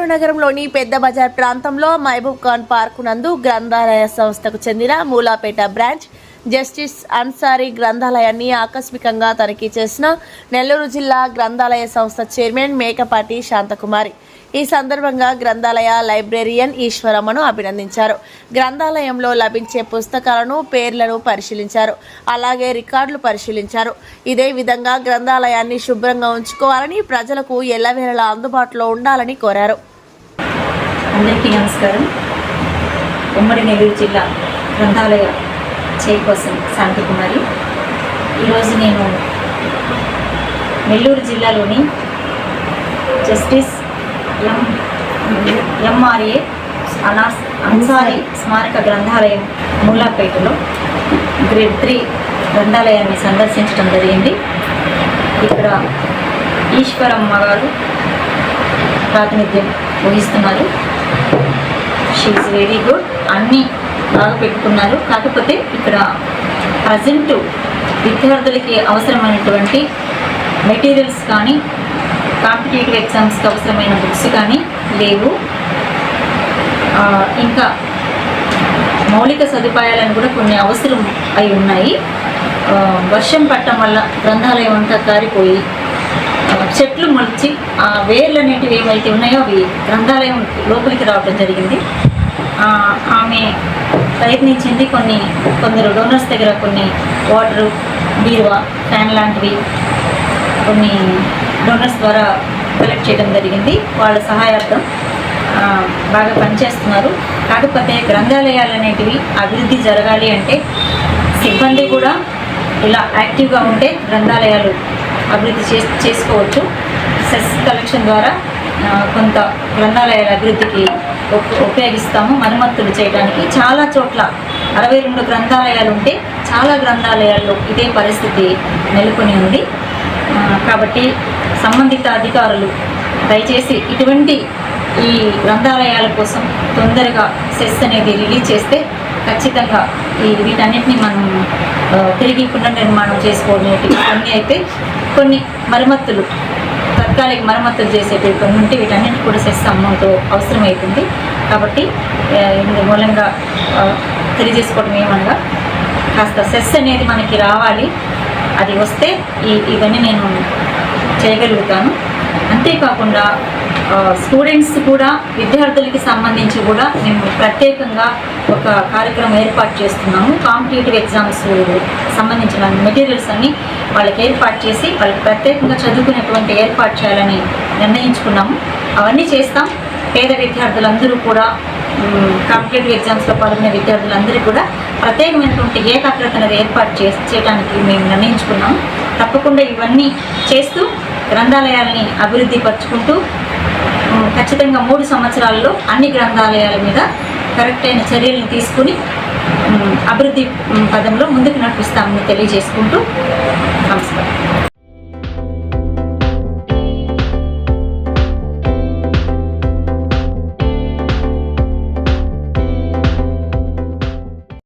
నెల్లూరు నగరంలోని పెద్ద బజార్ ప్రాంతంలో మహబూబ్ ఖాన్ పార్కు నందు గ్రంథాలయ సంస్థకు చెందిన మూలాపేట బ్రాంచ్ జస్టిస్ అన్సారీ గ్రంథాలయాన్ని ఆకస్మికంగా తనిఖీ చేసిన నెల్లూరు జిల్లా గ్రంథాలయ సంస్థ చైర్మన్ మేకపాటి శాంతకుమారి. ఈ సందర్భంగా గ్రంథాలయ లైబ్రేరియన్ ఈశ్వరమ్మను అభినందించారు. గ్రంథాలయంలో లభించే పుస్తకాలను, పేర్లను పరిశీలించారు. అలాగే రికార్డులు పరిశీలించారు. ఇదే విధంగా గ్రంథాలయాన్ని శుభ్రంగా ఉంచుకోవాలని, ప్రజలకు ఎల్లవేళలా అందుబాటులో ఉండాలని కోరారు. అందరికీ నమస్కారం. ఉమ్మడి నెల్లూరు జిల్లా గ్రంథాలయ చైర్పర్సన్ శాంతకుమారి. ఈరోజు నేను నెల్లూరు జిల్లాలోని జస్టిస్ ఎంఆర్ఏ అన్సారీ స్మారక గ్రంథాలయం మూలాపేటలో గ్రేడ్ 3 గ్రంథాలయాన్ని సందర్శించడం జరిగింది. ఇక్కడ ఈశ్వరమ్మ గారు ప్రాతినిధ్యం వహిస్తున్నారు. She's very good. అన్నీ బాగా పెట్టుకున్నారు. కాకపోతే ఇక్కడ ప్రజెంట్ విద్యార్థులకి అవసరమైనటువంటి మెటీరియల్స్ కానీ, కాంపిటేటివ్ ఎగ్జామ్స్కి అవసరమైన బుక్స్ కానీ లేవు. ఇంకా మౌలిక సదుపాయాలను కూడా కొన్ని అవసరం అయి ఉన్నాయి. వర్షం పట్టడం వల్ల గ్రంథాలయం అంతా కారిపోయి చెట్లు మొలిచి ఆ వేర్లు అనేటివి ఏవైతే ఉన్నాయో అవి గ్రంథాలయం లోపలికి రావడం జరిగింది. ఆమె ప్రయత్నించింది. కొందరు డోనర్స్ దగ్గర కొన్ని వాటరు, బీరువా, ఫ్యాన్ లాంటివి కొన్ని డోనర్స్ ద్వారా కలెక్ట్ చేయడం జరిగింది. వాళ్ళ సహాయార్థం బాగా పనిచేస్తున్నారు. కాకపోతే గ్రంథాలయాలు అనేటివి అభివృద్ధి జరగాలి అంటే సిబ్బంది కూడా ఇలా యాక్టివ్గా ఉంటే గ్రంథాలయాలు అభివృద్ధి చేసుకోవచ్చు. సెస్ కలెక్షన్ ద్వారా కొంత గ్రంథాలయాల అభివృద్ధికి ఉపయోగిస్తాము. మరమ్మతులు చేయడానికి చాలా చోట్ల 62 గ్రంథాలయాలు ఉంటే చాలా గ్రంథాలయాల్లో ఇదే పరిస్థితి నెలకొని ఉంది. కాబట్టి సంబంధిత అధికారులు దయచేసి ఇటువంటి ఈ గ్రంథాలయాల కోసం తొందరగా సెస్ అనేది రిలీజ్ చేస్తే ఖచ్చితంగా వీటన్నిటిని మనం తిరిగి పునర్నిర్మాణం చేసుకోవడం. కొన్ని అయితే కొన్ని మరమ్మతులు, తాత్కాలిక మరమ్మతులు చేసేటివి కొన్ని ఉంటే వీటన్నిటి కూడా సెస్ అమౌంట్ అవసరమవుతుంది. కాబట్టి ఇందు మూలంగా తెలియజేసుకోవడం ఏమనగా కాస్త సెస్ అనేది మనకి రావాలి. అది వస్తే ఇవన్నీ నేను చేయగలుగుతాను. అంతేకాకుండా స్టూడెంట్స్ కూడా, విద్యార్థులకి సంబంధించి కూడా మేము ప్రత్యేకంగా ఒక కార్యక్రమం ఏర్పాటు చేస్తున్నాము. కాంపిటేటివ్ ఎగ్జామ్స్ సంబంధించిన మెటీరియల్స్ అన్నీ వాళ్ళకి ఏర్పాటు చేసి వాళ్ళకి ప్రత్యేకంగా చదువుకునేటువంటి ఏర్పాటు చేయాలని నిర్ణయించుకున్నాము. అవన్నీ చేస్తాం. పేద విద్యార్థులందరూ కూడా, కాంపిటేటివ్ ఎగ్జామ్స్లో పాల్గొనే విద్యార్థులందరూ కూడా ప్రత్యేకమైనటువంటి ఏకాగ్రతను ఏర్పాటు చేయడానికి మేము నిర్ణయించుకున్నాము. తప్పకుండా ఇవన్నీ చేస్తూ గ్రంథాలయాలని అభివృద్ధి పరుచుకుంటూ ఖచ్చితంగా 3 సంవత్సరాల్లో అన్ని గ్రంథాలయాల మీద కరెక్ట్ అయిన చర్యలను తీసుకుని అభివృద్ధి పదంలో ముందుకు నడిపిస్తామని తెలియజేసుకుంటూ నమస్కారం.